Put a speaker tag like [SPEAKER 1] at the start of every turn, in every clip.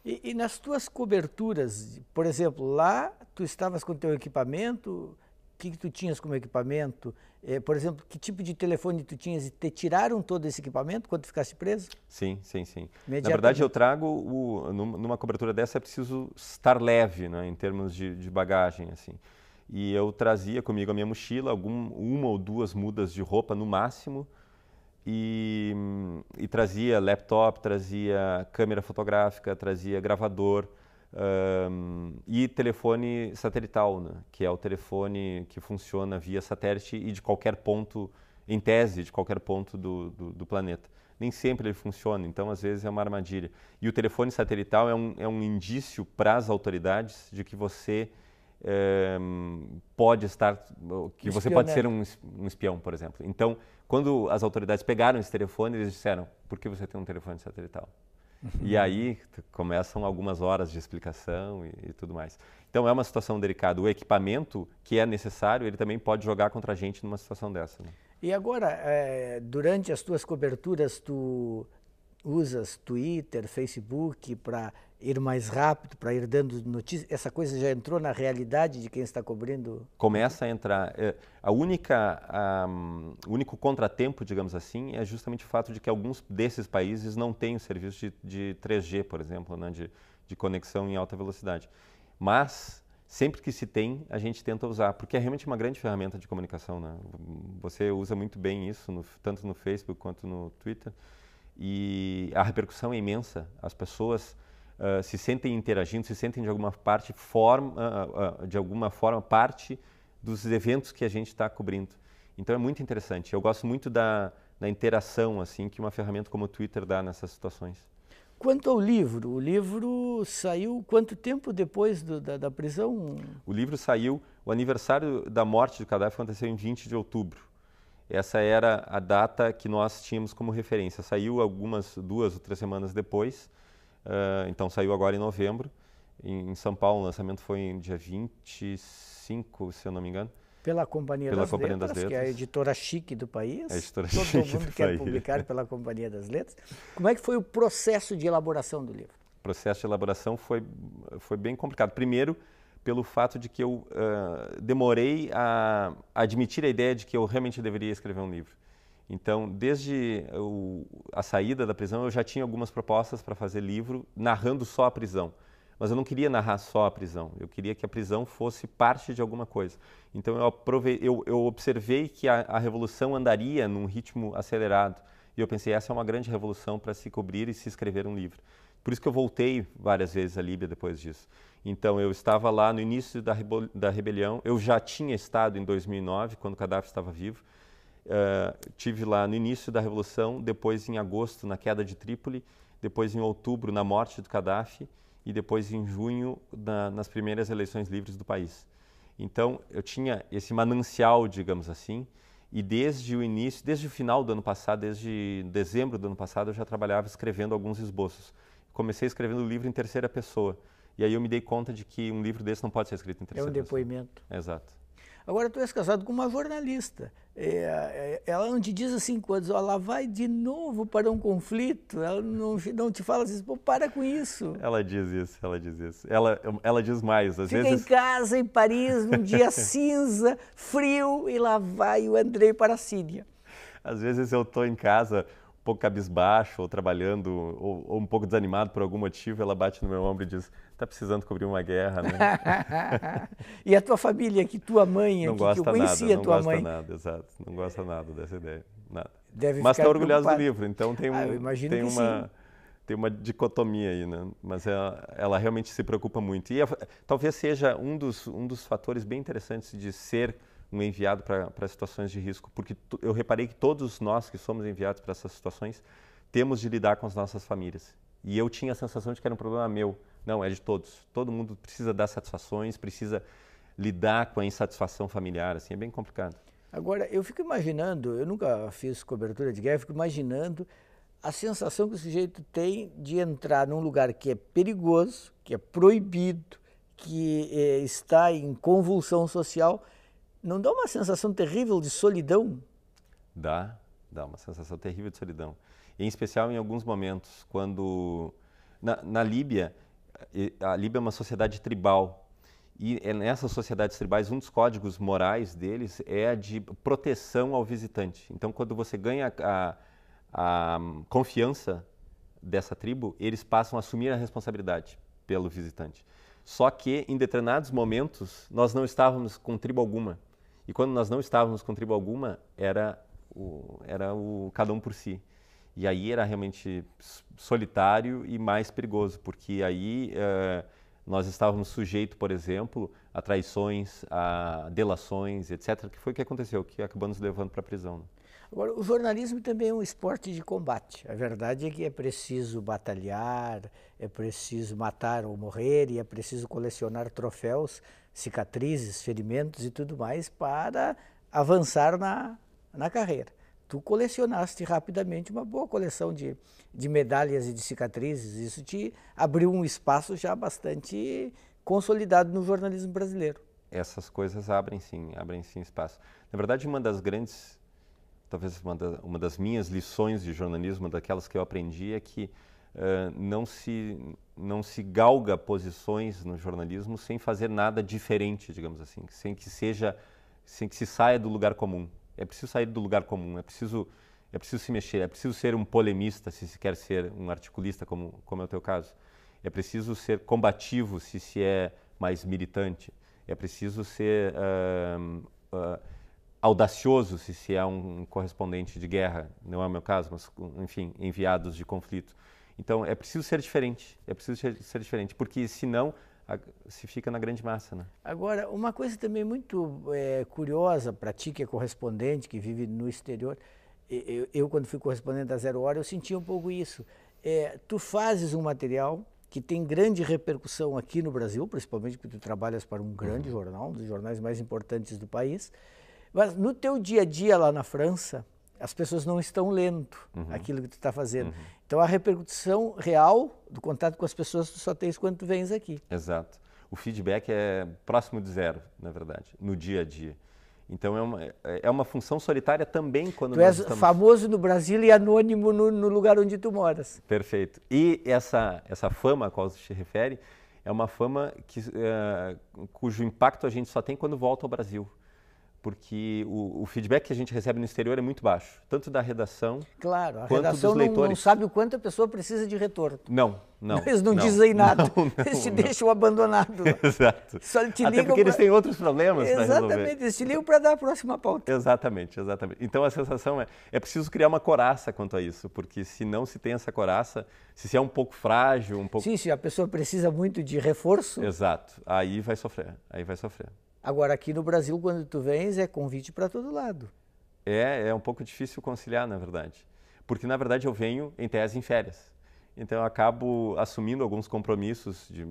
[SPEAKER 1] E nas tuas coberturas, por exemplo, lá tu estavas com teu equipamento, o que tu tinhas como equipamento? Por exemplo, que tipo de telefone tu tinhas e te tiraram todo esse equipamento quando tu ficaste preso?
[SPEAKER 2] Sim, sim, sim. Na verdade, eu
[SPEAKER 1] Imediatamente.
[SPEAKER 2] trago, numa cobertura dessa é preciso estar leve, né, em termos de bagagem, assim. E eu trazia comigo a minha mochila, uma ou duas mudas de roupa no máximo, e trazia laptop, trazia câmera fotográfica, trazia gravador, e telefone satelital, né, que é o telefone que funciona via satélite e de qualquer ponto, em tese, de qualquer ponto do planeta. Nem sempre ele funciona, então às vezes é uma armadilha. E o telefone satelital é um indício para as autoridades de que você pode estar, que você pode ser
[SPEAKER 1] Espionando.
[SPEAKER 2] um espião, por exemplo. Então, quando as autoridades pegaram esse telefone, eles disseram: por que você tem um telefone satelital? E aí começam algumas horas de explicação e tudo mais. Então é uma situação delicada. O equipamento que é necessário, ele também pode jogar contra a gente numa situação dessa, né?
[SPEAKER 1] E agora, durante as tuas coberturas, tu usas Twitter, Facebook para ir mais rápido, para ir dando notícias? Essa coisa já entrou na realidade de quem está cobrindo?
[SPEAKER 2] Começa a entrar. O único contratempo, digamos assim, é justamente o fato de que alguns desses países não têm o serviço de 3G, por exemplo, né, de conexão em alta velocidade. Mas, sempre que se tem, a gente tenta usar, porque é realmente uma grande ferramenta de comunicação, né? Você usa muito bem isso, tanto no Facebook quanto no Twitter, e a repercussão é imensa. As pessoas se sentem interagindo, se sentem de alguma forma parte dos eventos que a gente está cobrindo. Então é muito interessante. Eu gosto muito da interação assim que uma ferramenta como o Twitter dá nessas situações.
[SPEAKER 1] Quanto ao livro, o livro saiu quanto tempo depois da prisão?
[SPEAKER 2] O livro saiu, o aniversário da morte de Gaddafi aconteceu em 20 de outubro. Essa era a data que nós tínhamos como referência. Saiu algumas 2 ou 3 semanas depois, então saiu agora em novembro. Em São Paulo, o lançamento foi em dia 25, se eu não me engano.
[SPEAKER 1] Pela Companhia
[SPEAKER 2] Pela
[SPEAKER 1] das
[SPEAKER 2] Companhia das
[SPEAKER 1] Letras, que é a
[SPEAKER 2] Letras.
[SPEAKER 1] editora chique do país.
[SPEAKER 2] É a editora
[SPEAKER 1] Todo
[SPEAKER 2] chique
[SPEAKER 1] mundo
[SPEAKER 2] do
[SPEAKER 1] quer
[SPEAKER 2] país.
[SPEAKER 1] publicar pela Companhia das Letras. Como é que foi o processo de elaboração do livro?
[SPEAKER 2] O processo de elaboração foi bem complicado. Primeiro, pelo fato de que eu demorei a admitir a ideia de que eu realmente deveria escrever um livro. Então, desde a saída da prisão, eu já tinha algumas propostas para fazer livro narrando só a prisão. Mas eu não queria narrar só a prisão, eu queria que a prisão fosse parte de alguma coisa. Então eu observei que a revolução andaria num ritmo acelerado. E eu pensei, essa é uma grande revolução para se cobrir e se escrever um livro. Por isso que eu voltei várias vezes à Líbia depois disso. Então eu estava lá no início da rebelião, eu já tinha estado em 2009, quando Gaddafi estava vivo. Tive lá no início da Revolução, depois em agosto na queda de Trípoli, depois em outubro na morte do Gaddafi e depois em junho nas primeiras eleições livres do país. Então eu tinha esse manancial, digamos assim, e desde o final do ano passado, desde dezembro do ano passado, eu já trabalhava escrevendo alguns esboços. Comecei escrevendo o livro em terceira pessoa, e aí eu me dei conta de que um livro desse não pode ser escrito em terceira pessoa.
[SPEAKER 1] É um depoimento.
[SPEAKER 2] Exato.
[SPEAKER 1] Agora, tu és casado com uma jornalista. Ela não te diz assim, quando ela vai de novo para um conflito, ela não te fala assim, pô, para com isso.
[SPEAKER 2] Ela diz isso, ela diz isso. Ela diz mais, às
[SPEAKER 1] Fica
[SPEAKER 2] vezes...
[SPEAKER 1] em casa, em Paris, num dia cinza, frio, e lá vai o Andrei para a Síria.
[SPEAKER 2] Às vezes eu estou em casa um pouco cabisbaixo, ou trabalhando, ou um pouco desanimado por algum motivo, ela bate no meu ombro e diz, está precisando cobrir uma guerra, né?
[SPEAKER 1] E a tua família, que tua mãe,
[SPEAKER 2] Não
[SPEAKER 1] que eu
[SPEAKER 2] gosta nada,
[SPEAKER 1] conhecia
[SPEAKER 2] não
[SPEAKER 1] tua
[SPEAKER 2] gosta
[SPEAKER 1] mãe,
[SPEAKER 2] nada, exato. Não gosta nada dessa ideia, nada.
[SPEAKER 1] deve
[SPEAKER 2] Mas
[SPEAKER 1] ficar
[SPEAKER 2] está orgulhosa do
[SPEAKER 1] preocupada.
[SPEAKER 2] livro, então
[SPEAKER 1] Eu imagino que sim.
[SPEAKER 2] tem uma dicotomia aí, né? Mas ela realmente se preocupa muito. E talvez seja um dos fatores bem interessantes de ser um enviado para situações de risco, porque eu reparei que todos nós que somos enviados para essas situações temos de lidar com as nossas famílias. E eu tinha a sensação de que era um problema meu. Não, é de todos. Todo mundo precisa dar satisfações, precisa lidar com a insatisfação familiar, assim, é bem complicado.
[SPEAKER 1] Agora, eu fico imaginando, eu nunca fiz cobertura de guerra, eu fico imaginando a sensação que o sujeito tem de entrar num lugar que é perigoso, que é proibido, que está em convulsão social. Não dá uma sensação terrível de solidão?
[SPEAKER 2] Dá uma sensação terrível de solidão. Em especial em alguns momentos, quando... Na Líbia, a Líbia é uma sociedade tribal. E nessas sociedades tribais, um dos códigos morais deles é a de proteção ao visitante. Então, quando você ganha a confiança dessa tribo, eles passam a assumir a responsabilidade pelo visitante. Só que, em determinados momentos, nós não estávamos com tribo alguma. E quando nós não estávamos com tribo alguma, era o cada um por si. E aí era realmente solitário e mais perigoso, porque aí nós estávamos sujeitos, por exemplo, a traições, a delações, etc., que foi o que aconteceu, que acabou nos levando para a prisão.
[SPEAKER 1] Agora, o jornalismo também é um esporte de combate. A verdade é que é preciso batalhar, é preciso matar ou morrer, e é preciso colecionar troféus, cicatrizes, ferimentos e tudo mais para avançar na carreira. Tu colecionaste rapidamente uma boa coleção de medalhas e de cicatrizes. Isso te abriu um espaço já bastante consolidado no jornalismo brasileiro.
[SPEAKER 2] Essas coisas abrem sim espaço. Na verdade, talvez uma das minhas lições de jornalismo, daquelas que eu aprendi, é que não se galga posições no jornalismo sem fazer nada diferente, digamos assim, sem que se saia do lugar comum. É preciso sair do lugar comum, é preciso se mexer, é preciso ser um polemista se se quer ser um articulista, como é o teu caso. É preciso ser combativo se se é mais militante. É preciso ser audacioso se se é um correspondente de guerra, não é o meu caso, mas, enfim, enviados de conflito. Então, é preciso ser diferente, porque senão se fica na grande massa, né?
[SPEAKER 1] Agora, uma coisa também muito curiosa para ti, que é correspondente, que vive no exterior, eu quando fui correspondente da Zero Hora, eu sentia um pouco isso. Tu fazes um material que tem grande repercussão aqui no Brasil, principalmente porque tu trabalhas para um grande jornal, um dos jornais mais importantes do país, mas no teu dia a dia lá na França, as pessoas não estão lendo aquilo que tu está fazendo. Então, a repercussão real do contato com as pessoas tu só tens quando tu vens aqui.
[SPEAKER 2] Exato. O feedback é próximo de zero, na verdade, no dia a dia. Então, é uma função solitária também quando
[SPEAKER 1] tu és famoso no Brasil e anônimo no lugar onde tu moras.
[SPEAKER 2] Perfeito. E essa fama a qual você se refere é uma fama cujo impacto a gente só tem quando volta ao Brasil. Porque o feedback que a gente recebe no exterior é muito baixo, tanto da redação
[SPEAKER 1] claro, a
[SPEAKER 2] quanto
[SPEAKER 1] redação
[SPEAKER 2] dos leitores.
[SPEAKER 1] Não sabe o quanto a pessoa precisa de retorno.
[SPEAKER 2] Não.
[SPEAKER 1] Eles não dizem nada, eles te deixam abandonado.
[SPEAKER 2] Exato.
[SPEAKER 1] Só te
[SPEAKER 2] até porque eles têm outros problemas para resolver.
[SPEAKER 1] Exatamente, eles te ligam para dar a próxima pauta.
[SPEAKER 2] Exatamente. Então a sensação é preciso criar uma coraça quanto a isso, porque se não se tem essa coraça, se é um pouco frágil, um pouco...
[SPEAKER 1] Sim, se a pessoa precisa muito de reforço...
[SPEAKER 2] Exato, aí vai sofrer.
[SPEAKER 1] Agora, aqui no Brasil, quando tu vens, é convite para todo lado.
[SPEAKER 2] É um pouco difícil conciliar, na verdade. Porque, na verdade, eu venho, em tese, em férias. Então, eu acabo assumindo alguns compromissos de,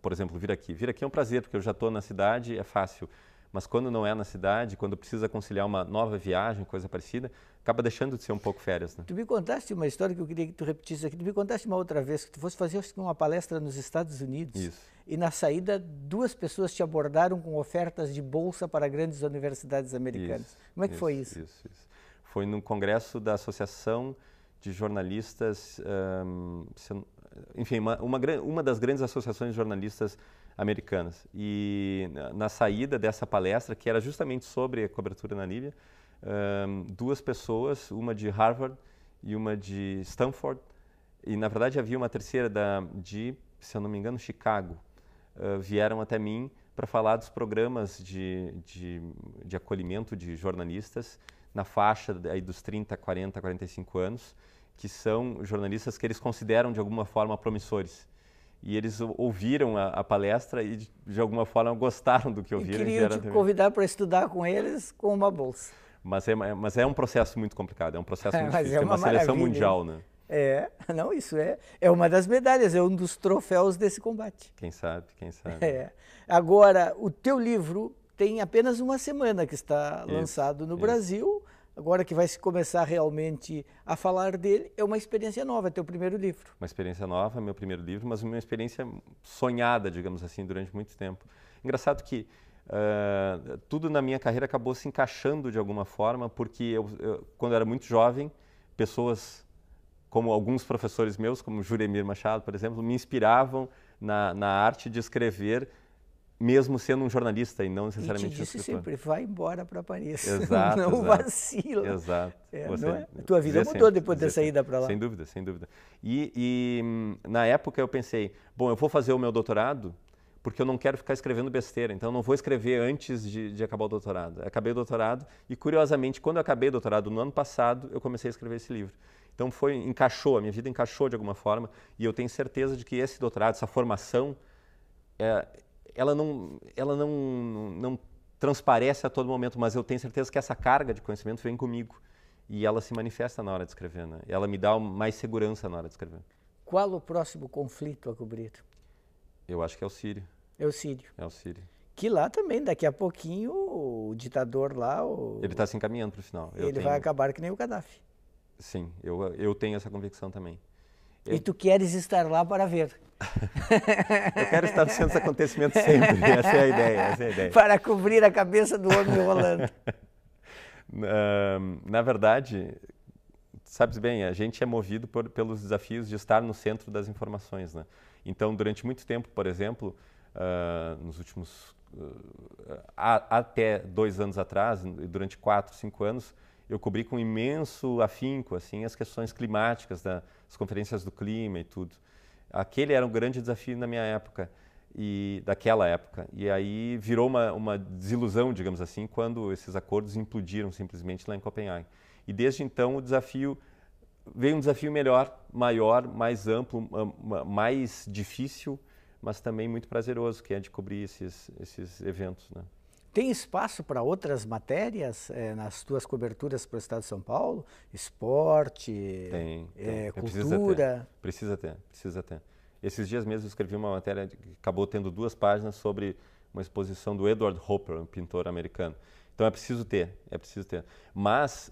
[SPEAKER 2] por exemplo, vir aqui. Vir aqui é um prazer, porque eu já estou na cidade, é fácil. Mas quando não é na cidade, quando precisa conciliar uma nova viagem, coisa parecida, acaba deixando de ser um pouco férias, né?
[SPEAKER 1] Tu me contaste uma história que eu queria que tu repetisse aqui. Tu me contaste uma outra vez que tu fosse fazer uma palestra nos Estados Unidos.
[SPEAKER 2] Isso.
[SPEAKER 1] E na saída, 2 pessoas te abordaram com ofertas de bolsa para grandes universidades americanas. Como é que foi isso?
[SPEAKER 2] Isso. Foi no congresso da Associação de Jornalistas, enfim, uma das grandes associações de jornalistas americanas. E na saída dessa palestra, que era justamente sobre a cobertura na Líbia, 2 pessoas, uma de Harvard e uma de Stanford, e na verdade havia uma terceira se eu não me engano, Chicago, vieram até mim para falar dos programas de acolhimento de jornalistas na faixa aí dos 30, 40, 45 anos, que são jornalistas que eles consideram de alguma forma promissores. E eles ouviram a palestra e de alguma forma gostaram do que ouviram.
[SPEAKER 1] E queriam te convidar para estudar com eles com uma bolsa.
[SPEAKER 2] Mas é um processo muito complicado, é um processo muito difícil,
[SPEAKER 1] é uma
[SPEAKER 2] seleção mundial, né?
[SPEAKER 1] Isso é uma das medalhas, é um dos troféus desse combate.
[SPEAKER 2] Quem sabe.
[SPEAKER 1] Agora, o teu livro tem apenas uma semana que está lançado no Brasil, agora que vai se começar realmente a falar dele, é uma experiência nova, é teu primeiro livro.
[SPEAKER 2] Uma experiência nova, meu primeiro livro, mas uma experiência sonhada, digamos assim, durante muito tempo. Engraçado que tudo na minha carreira acabou se encaixando de alguma forma, porque eu quando eu era muito jovem, pessoas como alguns professores meus, como Juremir Machado, por exemplo, me inspiravam na arte de escrever, mesmo sendo um jornalista e não necessariamente
[SPEAKER 1] um escritor.
[SPEAKER 2] Sempre,
[SPEAKER 1] vai embora para Paris.
[SPEAKER 2] Exato,
[SPEAKER 1] não vacila.
[SPEAKER 2] Exato.
[SPEAKER 1] A tua vida mudou depois da saída para lá.
[SPEAKER 2] Sem dúvida, sem dúvida. E na época eu pensei, bom, eu vou fazer o meu doutorado porque eu não quero ficar escrevendo besteira, então eu não vou escrever antes de acabar o doutorado. Eu acabei o doutorado e, curiosamente, quando eu acabei o doutorado no ano passado, eu comecei a escrever esse livro. Então a minha vida encaixou de alguma forma, e eu tenho certeza de que esse doutorado, essa formação, ela não transparece a todo momento, mas eu tenho certeza que essa carga de conhecimento vem comigo e ela se manifesta na hora de escrever, né? Ela me dá mais segurança na hora de escrever.
[SPEAKER 1] Qual o próximo conflito a cobrir?
[SPEAKER 2] Eu acho que é o Sírio.
[SPEAKER 1] É o Sírio.
[SPEAKER 2] É o Sírio.
[SPEAKER 1] Que lá também, daqui a pouquinho, o ditador lá...
[SPEAKER 2] Ele está se encaminhando para o final.
[SPEAKER 1] Ele vai acabar que nem o Gaddafi.
[SPEAKER 2] Sim, eu tenho essa convicção também.
[SPEAKER 1] E tu queres estar lá para ver?
[SPEAKER 2] Eu quero estar no centro dos acontecimentos sempre, essa é a ideia.
[SPEAKER 1] Para cobrir a cabeça do homem rolando.
[SPEAKER 2] Na verdade, sabes bem, a gente é movido pelos desafios de estar no centro das informações, né? Então, durante muito tempo, por exemplo, nos últimos... até 2 anos atrás, durante 4, 5 anos, eu cobri com imenso afinco assim, as questões climáticas, as conferências do clima e tudo. Aquele era um grande desafio na minha época, daquela época. E aí virou uma desilusão, digamos assim, quando esses acordos implodiram simplesmente lá em Copenhague. E desde então veio um desafio melhor, maior, mais amplo, mais difícil, mas também muito prazeroso, que é de cobrir esses eventos, né?
[SPEAKER 1] Tem espaço para outras matérias nas tuas coberturas para o Estado de São Paulo? Esporte,
[SPEAKER 2] tem.
[SPEAKER 1] cultura?
[SPEAKER 2] Precisa ter. Esses dias mesmo eu escrevi uma matéria que acabou tendo 2 páginas sobre uma exposição do Edward Hopper, um pintor americano. Então é preciso ter. Mas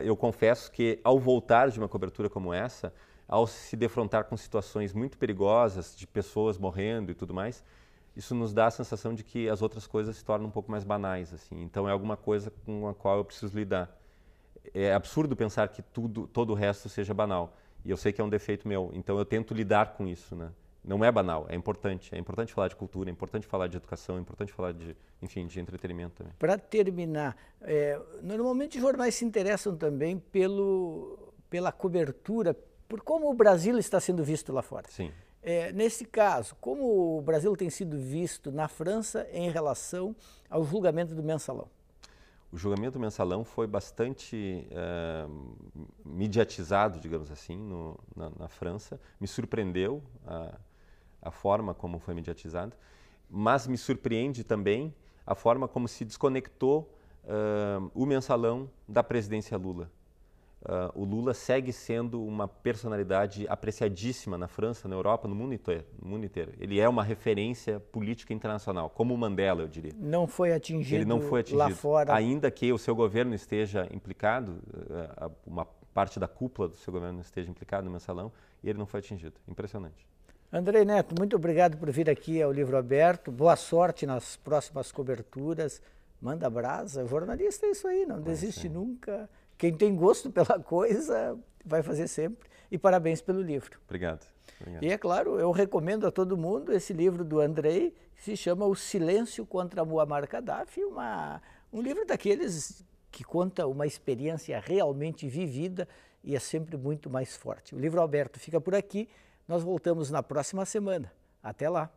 [SPEAKER 2] eu confesso que ao voltar de uma cobertura como essa, ao se defrontar com situações muito perigosas, de pessoas morrendo e tudo mais, isso nos dá a sensação de que as outras coisas se tornam um pouco mais banais, assim. Então é alguma coisa com a qual eu preciso lidar. É absurdo pensar que todo o resto seja banal. E eu sei que é um defeito meu, então eu tento lidar com isso, né? Não é banal, é importante. É importante falar de cultura, é importante falar de educação, é importante falar de entretenimento também.
[SPEAKER 1] Para terminar, normalmente os jornais se interessam também pela cobertura, por como o Brasil está sendo visto lá fora.
[SPEAKER 2] Sim.
[SPEAKER 1] Nesse caso, como o Brasil tem sido visto na França em relação ao julgamento do Mensalão?
[SPEAKER 2] O julgamento do Mensalão foi bastante mediatizado, digamos assim, na França. Me surpreendeu a forma como foi mediatizado, mas me surpreende também a forma como se desconectou o Mensalão da presidência Lula. O Lula segue sendo uma personalidade apreciadíssima na França, na Europa, no mundo inteiro. Ele é uma referência política internacional, como o Mandela, eu diria.
[SPEAKER 1] Não foi atingido,
[SPEAKER 2] ele não foi atingido
[SPEAKER 1] lá fora.
[SPEAKER 2] Ainda que o seu governo esteja implicado, uma parte da cúpula do seu governo esteja implicada no Mensalão, e ele não foi atingido. Impressionante.
[SPEAKER 1] Andrei Neto, muito obrigado por vir aqui ao Livro Aberto. Boa sorte nas próximas coberturas. Manda brasa. O jornalista é isso aí, não desiste nunca. Quem tem gosto pela coisa vai fazer sempre. E parabéns pelo livro.
[SPEAKER 2] Obrigado.
[SPEAKER 1] E é claro, eu recomendo a todo mundo esse livro do Andrei, que se chama O Silêncio contra Muammar Gaddafi, um livro daqueles que conta uma experiência realmente vivida e é sempre muito mais forte. O Livro Aberto fica por aqui. Nós voltamos na próxima semana. Até lá.